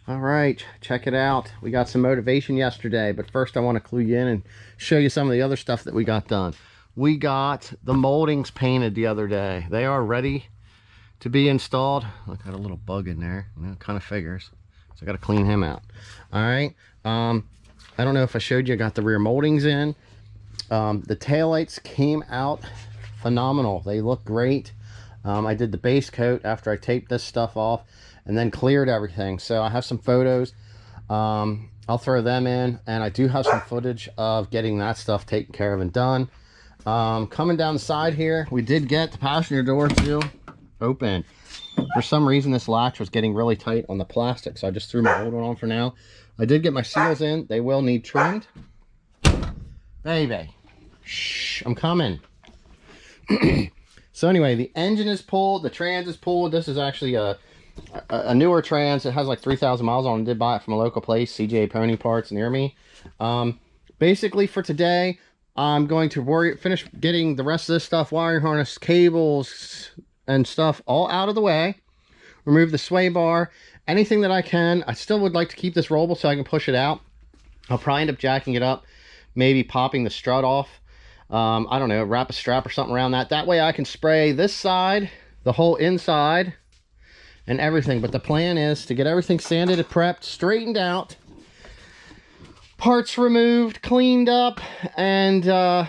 All right, check it out. We got some motivation yesterday, but first I want to clue you in and show you some of the other stuff that we got done. We got the moldings painted the other day. They are ready to be installed. Look, got a little bug in there. It kind of figures. So I got to clean him out. All right. I don't know if I showed you, I got the rear moldings in. The taillights came out phenomenal. They look great. I did the base coat after I taped this stuff off and then cleared everything. So I have some photos. I'll throw them in, and I do have some footage of getting that stuff taken care of and done. Coming down the side here, we did get the passenger door too open. For some reason this latch was getting really tight on the plastic, so I just threw my old one on for now. I did get my seals in. They will need trimmed. Baby, shh, I'm coming. So anyway, the engine is pulled, the trans is pulled. This is actually a newer trans. It has like 3,000 miles on it. I did buy it from a local place, CJ Pony Parts near me. Basically for today, I'm going to finish getting the rest of this stuff, wiring harness, cables, and stuff all out of the way. Remove the sway bar, anything that I can. I still would like to keep this rollable so I can push it out. I'll probably end up jacking it up, maybe popping the strut off. I don't know, wrap a strap or something around that. That way I can spray this side, the whole inside, and everything. But the plan is to get everything sanded and prepped, straightened out, parts removed, cleaned up, and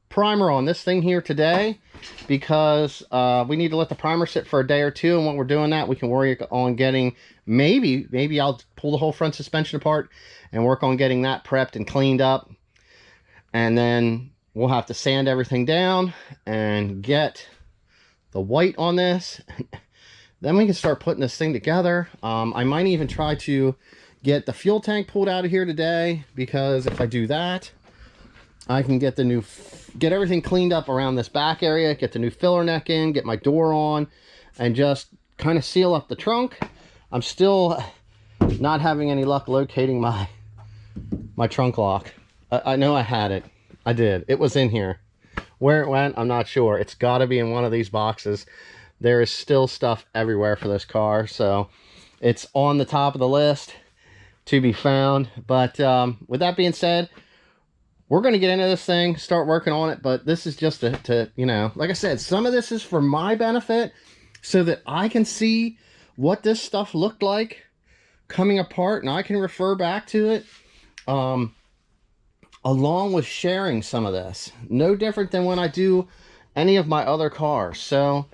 primer on this thing here today, because we need to let the primer sit for a day or two. And when we're doing that, we can work on getting, maybe I'll pull the whole front suspension apart and work on getting that prepped and cleaned up. And then we'll have to sand everything down and get the white on this. Then we can start putting this thing together. I might even try to get the fuel tank pulled out of here today, because if I do that, I can get get everything cleaned up around this back area, get the new filler neck in, get my door on, and just kind of seal up the trunk. I'm still not having any luck locating my trunk lock. I know I had it. I did. It was in here. Where it went, I'm not sure. It's got to be in one of these boxes. There is still stuff everywhere for this car, so it's on the top of the list to be found. But with that being said, we're going to get into this thing, start working on it. But this is just to, you know, like I said, some of this is for my benefit so that I can see what this stuff looked like coming apart, and I can refer back to it. Along with sharing some of this. No different than when I do any of my other cars. So,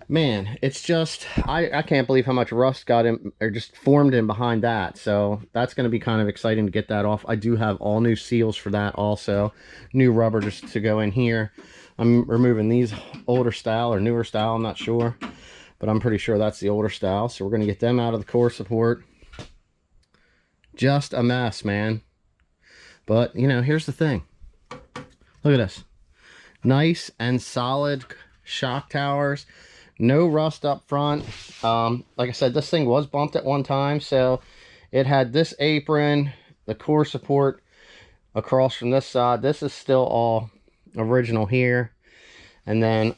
man, it's just, I can't believe how much rust got in, or just formed in behind that. So that's going to be kind of exciting to get that off. I do have all new seals for that also. New rubber just to go in here. I'm removing these older style or newer style, I'm not sure. But I'm pretty sure that's the older style. So we're going to get them out of the core support. Just a mess, man. But, you know, here's the thing. Look at this. Nice and solid shock towers. No rust up front. Like I said, this thing was bumped at one time. So it had this apron, the core support across from this side. This is still all original here. And then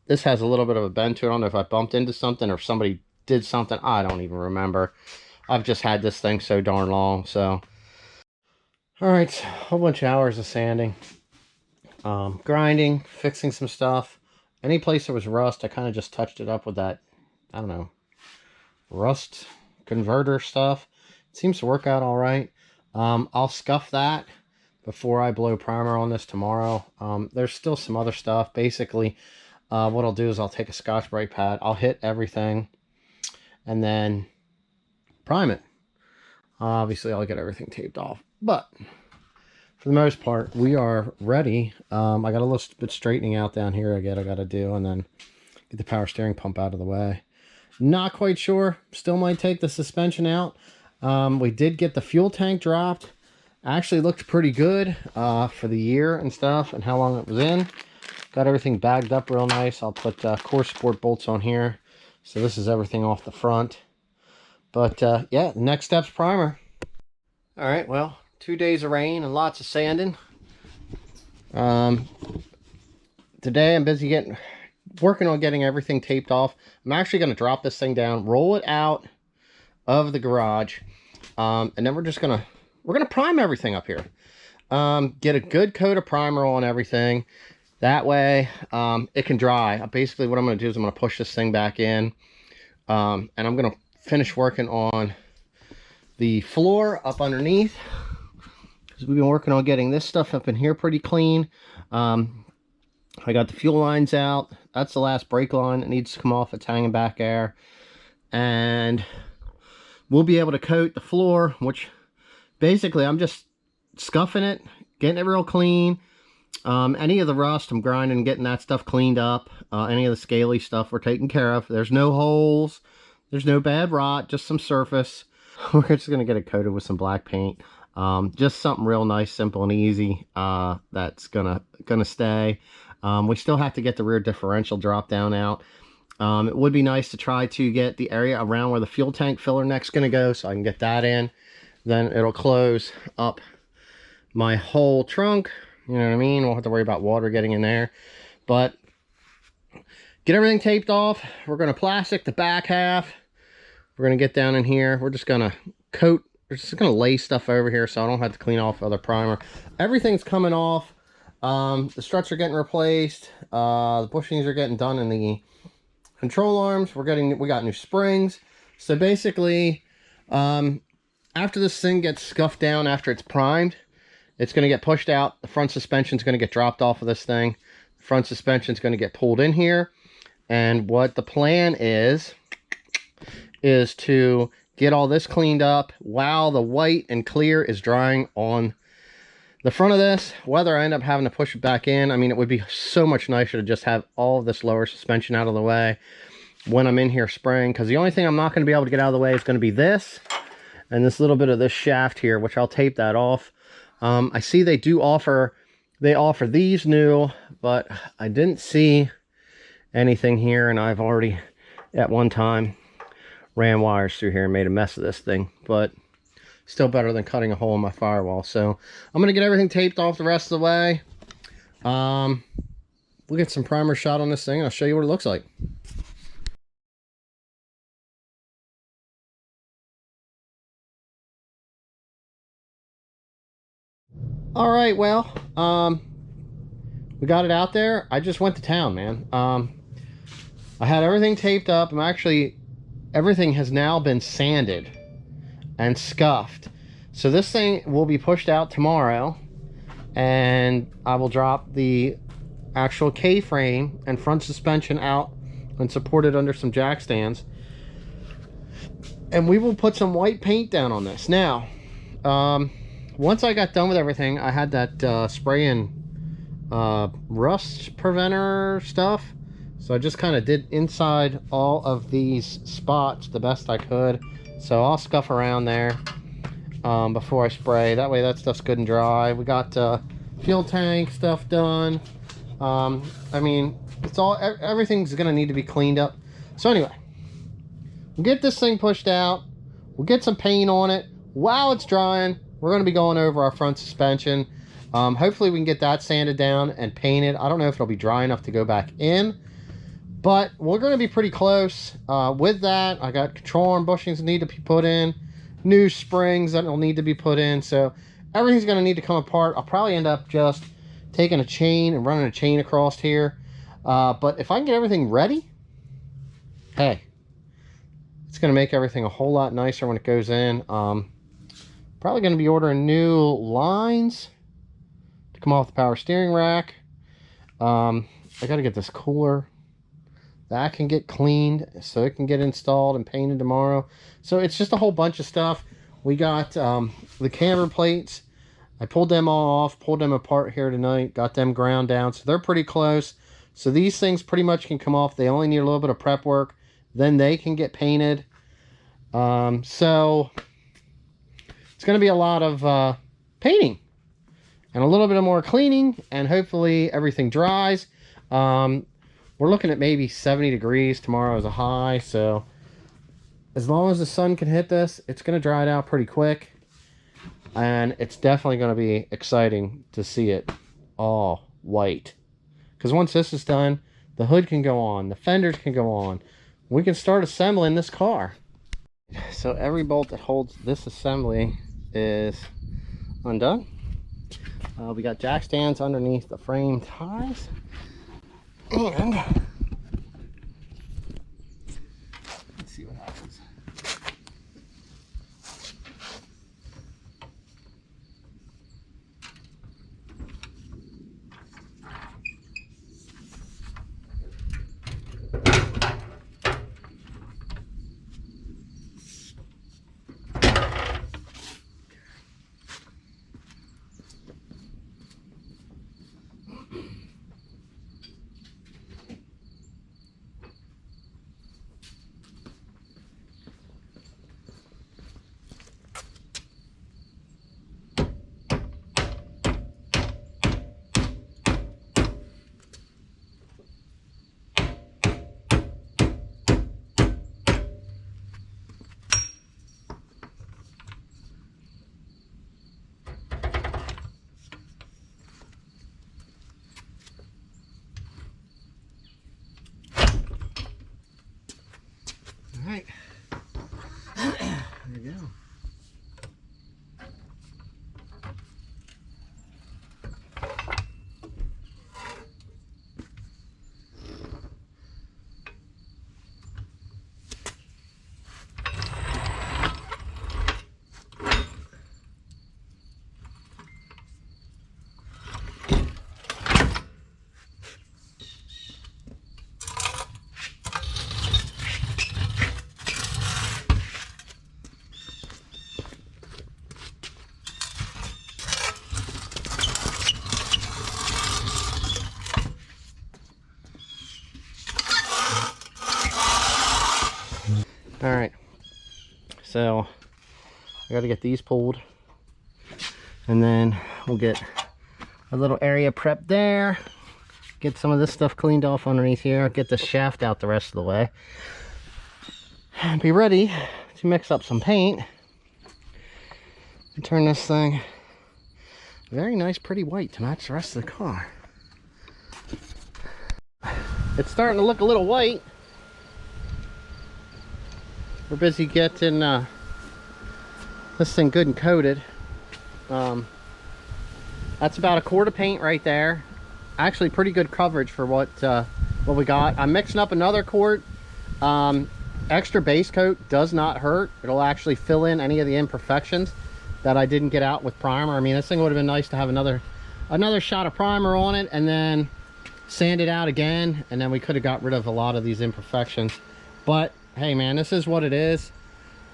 this has a little bit of a bend to it. I don't know if I bumped into something or if somebody did something. I don't even remember. I've just had this thing so darn long. So, all right, a whole bunch of hours of sanding, grinding, fixing some stuff. Any place there was rust, I kind of just touched it up with that, I don't know, rust converter stuff. It seems to work out all right. I'll scuff that before I blow primer on this tomorrow. There's still some other stuff. Basically, what I'll do is I'll take a Scotch-Brite pad, I'll hit everything, and then prime it. Obviously, I'll get everything taped off. But for the most part, we are ready. I got a little bit straightening out down here I got to do, and then get the power steering pump out of the way. Not quite sure. Still might take the suspension out. We did get the fuel tank dropped. Actually looked pretty good for the year and stuff and how long it was in. Got everything bagged up real nice. I'll put core support bolts on here. So this is everything off the front. But yeah, next step's primer. All right, well, 2 days of rain and lots of sanding. Today I'm busy working on getting everything taped off. I'm actually going to drop this thing down, roll it out, of the garage. And then we're gonna prime everything up here. Get a good coat of primer on everything. That way it can dry. Basically what I'm going to do is I'm going to push this thing back in, and I'm going to finish working on the floor up underneath, because we've been working on getting this stuff up in here pretty clean. I got the fuel lines out. That's the last brake line that needs to come off. It's hanging back there, and we'll be able to coat the floor, which basically I'm just scuffing it, getting it real clean. Any of the rust, I'm grinding and getting that stuff cleaned up. Any of the scaly stuff we're taking care of. There's no holes, there's no bad rot, just some surface. We're just gonna get it coated with some black paint. Just something real nice, simple and easy. That's gonna stay. We still have to get the rear differential drop down out. It would be nice to try to get the area around where the fuel tank filler neck's gonna go, so I can get that in. Then it'll close up my whole trunk. You know what I mean? Won't have to worry about water getting in there. But get everything taped off. We're going to plastic the back half. We're going to get down in here. We're just going to coat. We're just going to lay stuff over here so I don't have to clean off other primer. Everything's coming off. The struts are getting replaced. The bushings are getting done in the control arms. We got new springs. So basically, after this thing gets scuffed down, after it's primed, it's going to get pushed out. The front suspension is going to get dropped off of this thing. The front suspension is going to get pulled in here. And what the plan is to get all this cleaned up while the white and clear is drying on the front of this. Whether I end up having to push it back in, I mean, it would be so much nicer to just have all of this lower suspension out of the way when I'm in here spraying. Because the only thing I'm not going to be able to get out of the way is going to be this and this little bit of this shaft here, which I'll tape that off. I see they offer these new, but I didn't see anything here, and I've already at one time ran wires through here and made a mess of this thing, but still better than cutting a hole in my firewall. So I'm going to get everything taped off the rest of the way. We'll get some primer shot on this thing, and I'll show you what it looks like. All right, well, we got it out there. I just went to town, man. I had everything taped up. Everything has now been sanded and scuffed. So this thing will be pushed out tomorrow, and I will drop the actual K-frame and front suspension out and support it under some jack stands. And we will put some white paint down on this. Now, once I got done with everything, I had that spray and rust preventer stuff. So I just kind of did inside all of these spots the best I could. So I'll scuff around there before I spray. That way that stuff's good and dry. We got fuel tank stuff done. I mean, everything's going to need to be cleaned up. So anyway, we'll get this thing pushed out. We'll get some paint on it. While it's drying, we're going to be going over our front suspension. Hopefully we can get that sanded down and painted. I don't know if it'll be dry enough to go back in, but we're going to be pretty close with that. I got control arm bushings that need to be put in, new springs that will need to be put in. So everything's going to need to come apart. I'll probably end up just taking a chain and running a chain across here. But if I can get everything ready, hey, it's going to make everything a whole lot nicer when it goes in. Probably going to be ordering new lines to come off the power steering rack. I got to get this cooler. That can get cleaned so it can get installed and painted tomorrow. So it's just a whole bunch of stuff. We got the camber plates. I pulled them all off, pulled them apart here tonight, got them ground down. So they're pretty close. So these things pretty much can come off. They only need a little bit of prep work. Then they can get painted. So it's going to be a lot of painting and a little bit of more cleaning, and hopefully everything dries. We're looking at maybe 70 degrees tomorrow as a high, so as long as the sun can hit this, it's going to dry it out pretty quick, and it's definitely going to be exciting to see it all white. Because once this is done, the hood can go on, the fenders can go on. We can start assembling this car. So every bolt that holds this assembly is undone. We got jack stands underneath the frame ties, and let's see what happens. All right, there we go. All right, so I got to get these pulled, and then we'll get a little area prepped there, get some of this stuff cleaned off underneath here, get the shaft out the rest of the way, and be ready to mix up some paint and turn this thing very nice, pretty white to match the rest of the car. It's starting to look a little white. We're busy getting this thing good and coated. That's about a quart of paint right there. Actually pretty good coverage for what we got. I'm mixing up another quart. Extra base coat does not hurt. It'll actually fill in any of the imperfections that I didn't get out with primer. I mean, this thing would have been nice to have another shot of primer on it and then sand it out again, and then we could have got rid of a lot of these imperfections. But hey man, this is what it is.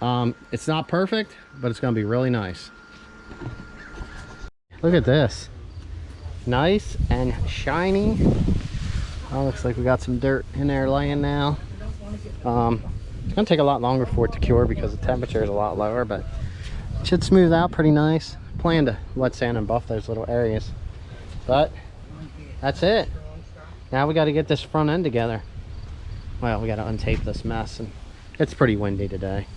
It's not perfect, but it's gonna be really nice. Look at this, nice and shiny. Oh, looks like we got some dirt in there laying now. It's gonna take a lot longer for it to cure because the temperature is a lot lower, but it should smooth out pretty nice. Plan to wet sand and buff those little areas, but that's it. Now we got to get this front end together. Well, we got to untape this mess, and it's pretty windy today.